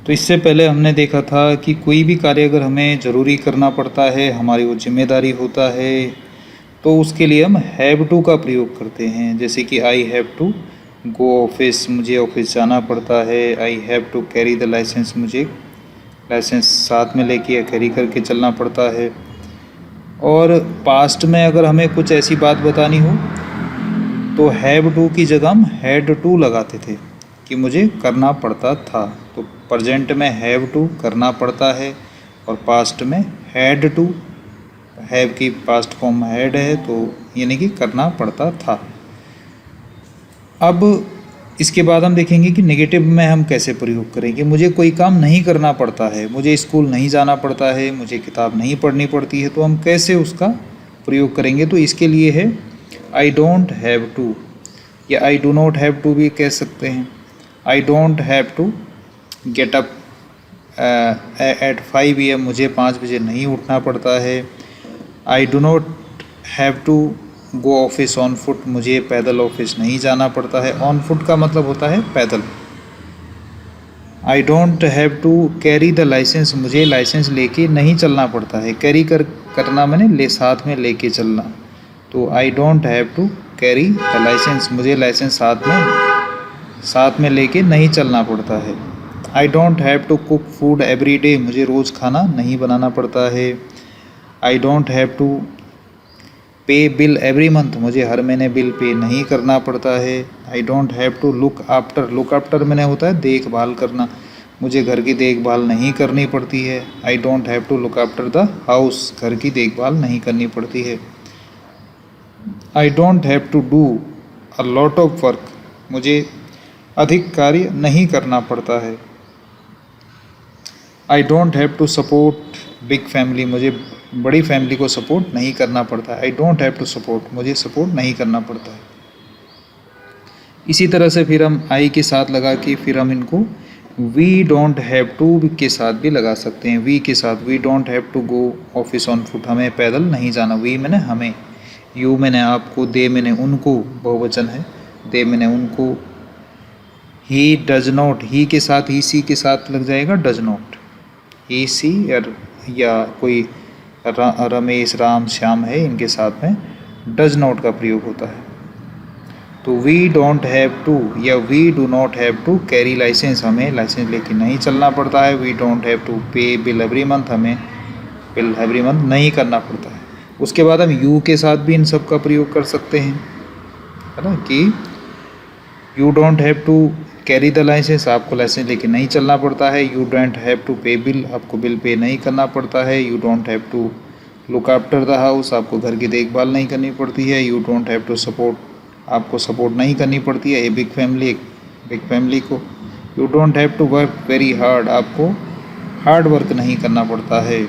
तो इससे पहले हमने देखा था कि कोई भी कार्य अगर हमें ज़रूरी करना पड़ता है, हमारी वो जिम्मेदारी होता है, तो उसके लिए हम हैव टू का प्रयोग करते हैं। जैसे कि I have to go office, मुझे ऑफिस जाना पड़ता है। I have to carry the licence, मुझे लाइसेंस साथ में लेके या कैरी करके चलना पड़ता है। और पास्ट में अगर हमें कुछ ऐसी बात बतानी हो तो हैव टू की जगह हम हैड टू लगाते थे कि मुझे करना पड़ता था। तो प्रेजेंट में हैव टू करना पड़ता है और पास्ट में हैड टू, हैव की पास्ट फॉर्म हैड है, तो यानी कि करना पड़ता था। अब इसके बाद हम देखेंगे कि नेगेटिव में हम कैसे प्रयोग करेंगे। मुझे कोई काम नहीं करना पड़ता है, मुझे स्कूल नहीं जाना पड़ता है, मुझे किताब नहीं पढ़नी पड़ती है, तो हम कैसे उसका प्रयोग करेंगे। तो इसके लिए है आई डोंट हैव टू, या I do not have to भी कह सकते हैं। I don't have to get up at 5 AM, मुझे 5 बजे नहीं उठना पड़ता है। I do not have to go office on foot, मुझे पैदल ऑफिस नहीं जाना पड़ता है। ऑन फुट का मतलब होता है पैदल। I don't have to carry the licence, मुझे लाइसेंस लेके नहीं चलना पड़ता है। कैरी करना मैंने ले साथ में लेके चलना। तो I don't have to carry the licence, मुझे लाइसेंस साथ में लेके नहीं चलना पड़ता है। I don't have to cook food every day, मुझे रोज़ खाना नहीं बनाना पड़ता है। I don't have to pay bill every month, मुझे हर महीने बिल पे नहीं करना पड़ता है। I don't have to look after मैंने होता है देखभाल करना, मुझे घर की देखभाल नहीं करनी पड़ती है। I don't have to look after the house, घर की देखभाल नहीं करनी पड़ती है। I don't have to do a lot of work, मुझे अधिक कार्य नहीं करना पड़ता है। I don't have to support big family, मुझे बड़ी फैमिली को सपोर्ट नहीं करना पड़ता है। I don't have to support, मुझे सपोर्ट नहीं करना पड़ता है। इसी तरह से फिर हम आई के साथ लगा के फिर हम इनको वी डोंट हैव टू के साथ भी लगा सकते हैं। वी के साथ we don't have to go office on foot, हमें पैदल नहीं जाना। वी मैंने हमें, यू मैंने आपको, दे मैंने उनको, बहुवचन है, दे मैंने उनको। ही डज नॉट, ही के साथ ही सी के साथ लग जाएगा डज नॉट। ही सी या कोई रमेश राम श्याम है, इनके साथ में डज नॉट का प्रयोग होता है। तो वी डोंट हैव टू या we do not have to carry license, हमें लाइसेंस लेके नहीं चलना पड़ता है। We don't have to pay bill every month, हमें बिल एवरी मंथ नहीं करना पड़ता है। उसके बाद हम यू के साथ भी इन सब का प्रयोग कर सकते हैं, है ना, कि you don't have to carry the license, आपको लाइसेंस लेके नहीं चलना पड़ता है। You don't have to pay bill, आपको बिल पे नहीं करना पड़ता है। You don't have to look after the house, आपको घर की देखभाल नहीं करनी पड़ती है। You don't have to support, आपको सपोर्ट नहीं करनी पड़ती है। एक बिग फैमिली को। You don't have to work very hard, आपको हार्ड वर्क नहीं करना पड़ता है।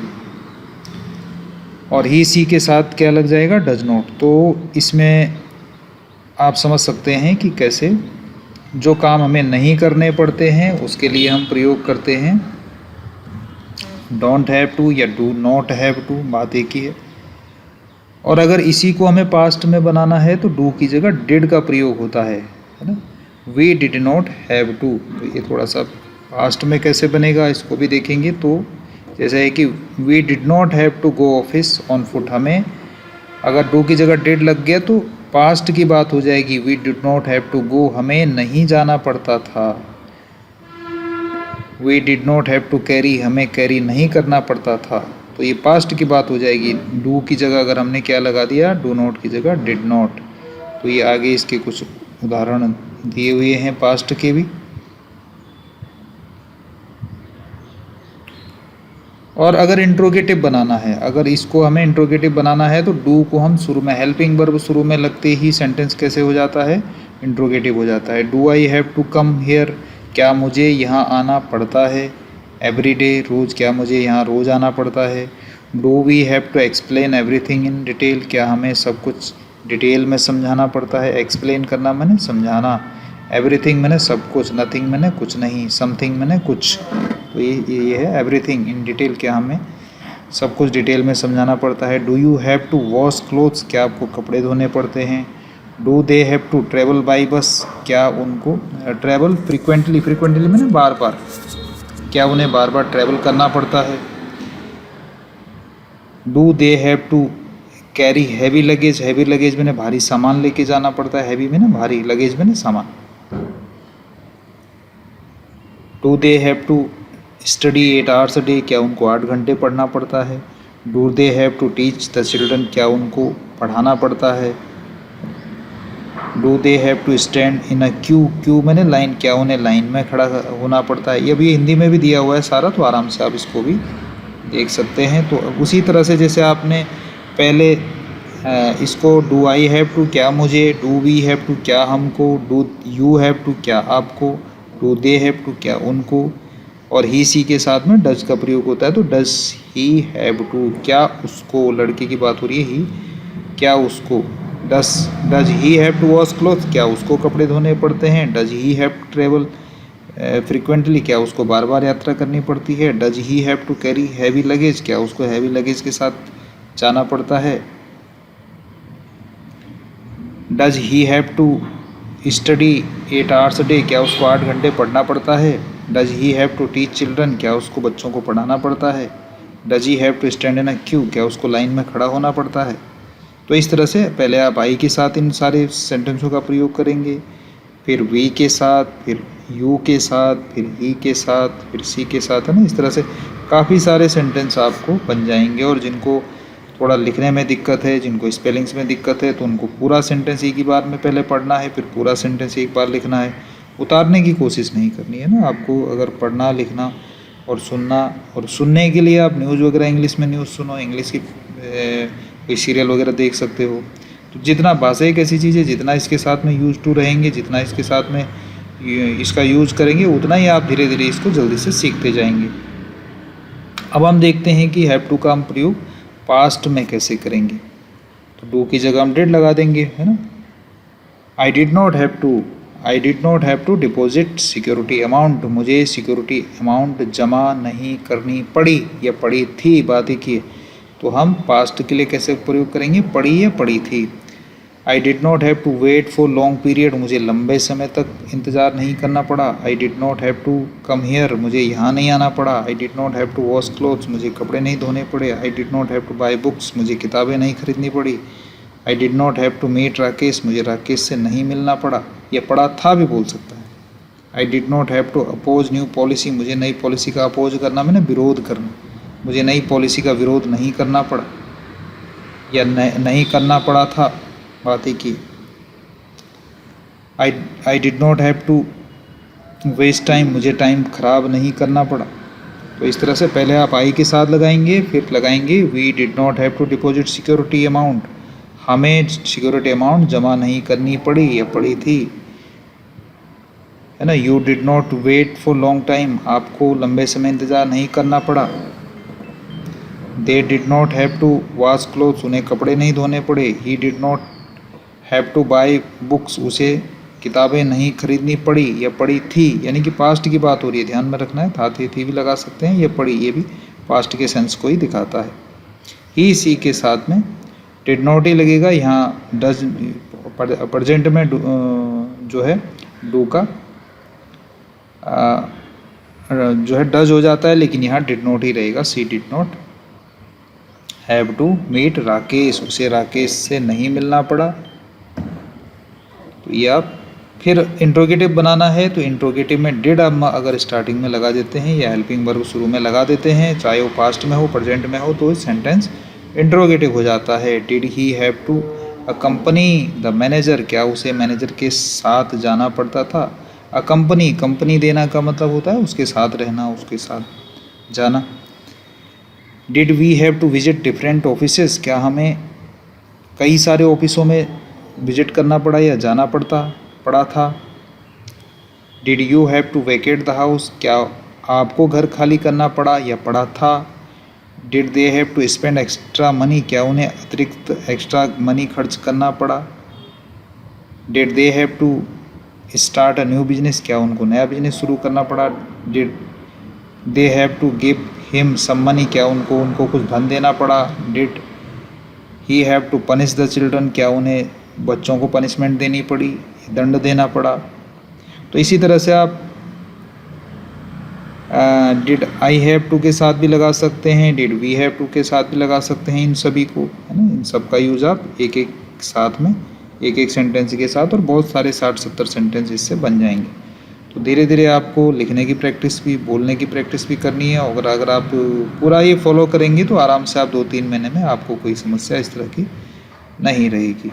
और ही सी के साथ क्या लग जाएगा, डज नॉट। तो इसमें आप समझ सकते हैं कि कैसे जो काम हमें नहीं करने पड़ते हैं उसके लिए हम प्रयोग करते हैं डोंट हैव टू या डू नॉट हैव टू, बात एक ही है। और अगर इसी को हमें पास्ट में बनाना है तो डू की जगह डिड का प्रयोग होता है ना। We did not have to, तो ये थोड़ा सा पास्ट में कैसे बनेगा इसको भी देखेंगे। तो जैसे है कि we did not have to go office on foot, हमें अगर डू की जगह डिड लग गया तो पास्ट की बात हो जाएगी। We did not have to go, हमें नहीं जाना पड़ता था। We did not have to carry, हमें कैरी नहीं करना पड़ता था। तो ये पास्ट की बात हो जाएगी। डू की जगह अगर हमने क्या लगा दिया, डू नॉट की जगह डिड नॉट। तो ये आगे इसके कुछ उदाहरण दिए हुए हैं पास्ट के भी। और अगर इंट्रोगेटिव बनाना है, अगर इसको हमें इंट्रोगेटिव बनाना है तो डू को हम शुरू में, हेल्पिंग वर्ब शुरू में लगते ही सेंटेंस कैसे हो जाता है, इंट्रोगेटिव हो जाता है। Do I have to come here, क्या मुझे यहाँ आना पड़ता है। एवरी डे, रोज़, क्या मुझे यहाँ रोज़ आना पड़ता है। Do we have to explain everything in detail, क्या हमें सब कुछ डिटेल में समझाना पड़ता है। एक्सप्लेन करना मैंने समझाना, एवरीथिंग मैंने सब कुछ, नथिंग मैंने कुछ नहीं, समथिंग मैंने कुछ। तो ये है एवरीथिंग इन डिटेल, क्या हमें सब कुछ डिटेल में समझाना पड़ता है। Do you have to wash clothes, क्या आपको कपड़े धोने पड़ते हैं। Do they have to travel by bus, क्या उनको ट्रैवल फ्रिक्वेंटली मैंने बार बार, क्या उन्हें बार बार ट्रैवल करना पड़ता है? Do they have to carry heavy luggage? Heavy luggage में भारी सामान लेके जाना पड़ता है, हैवी में ना भारी, लगेज में ना सामान। Do they have to study 8 hours a day? क्या उनको 8 घंटे पढ़ना पड़ता है? Do they have to teach the children? क्या उनको पढ़ाना पड़ता है? Do they have to stand in a queue? Queue मैंने लाइन, क्या उन्हें लाइन में खड़ा होना पड़ता है? ये भी हिंदी में भी दिया हुआ है सारा, तो आराम से आप इसको भी देख सकते हैं। तो उसी तरह से जैसे आपने पहले इसको डू आई हैव टू क्या मुझे, डू वी हैव टू क्या हमको, डू यू हैव टू क्या आपको, डू दे हैव टू क्या उनको, और ही सी के साथ में डज का प्रयोग होता है। तो डज ही हैव टू क्या उसको, लड़के की बात हो रही है, ही क्या उसको। Does he have to wash cloth? क्या उसको कपड़े धोने पड़ते हैं? Does he have to travel frequently? क्या उसको बार बार यात्रा करनी पड़ती है? Does he have to carry heavy luggage? क्या उसको हैवी लगेज के साथ जाना पड़ता है? Does he have to study 8 hours a day? क्या उसको 8 घंटे पढ़ना पड़ता है? Does he have to teach children? क्या उसको बच्चों को पढ़ाना पड़ता है? Does he have to stand in a queue? क्या उसको लाइन में खड़ा होना पड़ता है? तो इस तरह से पहले आप आई के साथ इन सारे सेंटेंसों का प्रयोग करेंगे, फिर वी के साथ, फिर यू के साथ, फिर ही के साथ, फिर सी के साथ, है ना। इस तरह से काफ़ी सारे सेंटेंस आपको बन जाएंगे। और जिनको थोड़ा लिखने में दिक्कत है, जिनको स्पेलिंग्स में दिक्कत है, तो उनको पूरा सेंटेंस एक ही बार में पहले पढ़ना है, फिर पूरा सेंटेंस एक बार लिखना है। उतारने की कोशिश नहीं करनी है ना आपको। अगर पढ़ना, लिखना और सुनना, और सुनने के लिए आप न्यूज़ वगैरह इंग्लिश में न्यूज़ सुनो, इंग्लिश की कोई सीरियल वगैरह देख सकते हो। तो जितना भाषा एक ऐसी चीज़ है, जितना इसके साथ में यूज टू रहेंगे, जितना इसके साथ में इसका यूज करेंगे, उतना ही आप धीरे धीरे इसको जल्दी से सीखते जाएंगे। अब हम देखते हैं कि हैव टू का हम प्रयोग पास्ट में कैसे करेंगे। तो डू की जगह हम डिड लगा देंगे, है ना। I did not have to deposit security amount? मुझे सिक्योरिटी अमाउंट जमा नहीं करनी पड़ी या पड़ी थी, बात एक ही है। तो हम पास्ट के लिए कैसे प्रयोग करेंगे, पड़ी या पड़ी थी। I did not have to wait for long period? मुझे लंबे समय तक इंतज़ार नहीं करना पड़ा। I did not have to come here? मुझे यहाँ नहीं आना पड़ा। I did not have to wash clothes? मुझे कपड़े नहीं धोने पड़े। I did not have to buy books? मुझे किताबें नहीं खरीदनी पड़ी। I did not have to meet Rakesh? मुझे राकेश से नहीं मिलना पड़ा, या पड़ा था भी बोल सकता है। I did not have to oppose new policy? मुझे नई पॉलिसी का अपोज करना मैंने विरोध करना, मुझे नई पॉलिसी का विरोध नहीं करना पड़ा या नहीं करना पड़ा था, बात ही की। I did not have to waste time? मुझे टाइम खराब नहीं करना पड़ा। तो इस तरह से पहले आप आई के साथ लगाएंगे, फिर लगाएंगे we did not have to deposit security amount? हमें सिक्योरिटी अमाउंट जमा नहीं करनी पड़ी या पड़ी थी, है ना। You did not wait for long time? आपको लंबे समय इंतज़ार नहीं करना पड़ा। They did not have to wash clothes? उन्हें कपड़े नहीं धोने पड़े। He did not have to buy books? उसे किताबें नहीं खरीदनी पड़ी या पड़ी थी, यानी कि पास्ट की बात हो रही है, ध्यान में रखना है। था, थी भी लगा सकते हैं, ये पड़ी, ये भी पास्ट के सेंस को ही दिखाता है। ही सी के साथ में डिड नॉट ही लगेगा। यहाँ डज प्रेजेंट में जो है डू का जो है डज हो जाता है, लेकिन यहाँ डिड नॉट ही रहेगा। She did not have to meet Rakesh? उसे राकेश से नहीं मिलना पड़ा। तो ये आप फिर इंट्रोगेटिव बनाना है, तो इंट्रोगेटिव में डिड हम अगर स्टार्टिंग में लगा देते हैं या हेल्पिंग वर्ब शुरू में लगा देते हैं, चाहे वो पास्ट में हो, प्रेजेंट में हो, तो सेंटेंस इंट्रोगेटिव हो जाता है। Did he have to accompany the manager? क्या उसे मैनेजर के साथ जाना पड़ता था? अकम्पनी, कंपनी देना का मतलब होता है उसके साथ रहना, उसके साथ जाना। Did we have to visit different offices? क्या हमें कई सारे ऑफिसों में विजिट करना पड़ा या जाना पड़ा था। Did you have to vacate the house? क्या आपको घर खाली करना पड़ा या पड़ा था। Did they have to spend extra money? क्या उन्हें अतिरिक्त एक्स्ट्रा मनी खर्च करना पड़ा। Did they have to start a new business? क्या उनको नया बिजनेस शुरू करना पड़ा। Did they have to give him some money? क्या उनको कुछ धन देना पड़ा। Did he have to punish the children? क्या उन्हें बच्चों को पनिशमेंट देनी पड़ी, दंड देना पड़ा। तो इसी तरह से आप डिड आई हैव टू के साथ भी लगा सकते हैं, डिड वी हैव टू के साथ भी लगा सकते हैं, इन सभी को, है ना। इन सब का यूज़ आप एक एक साथ में, एक एक सेंटेंस के साथ, और बहुत सारे 60-70 सेंटेंस इससे बन जाएंगे। तो धीरे धीरे आपको लिखने की प्रैक्टिस भी, बोलने की प्रैक्टिस भी करनी है। और अगर आप पूरा ये फॉलो करेंगे तो आराम से आप 2-3 महीने में आपको कोई समस्या इस तरह की नहीं रहेगी।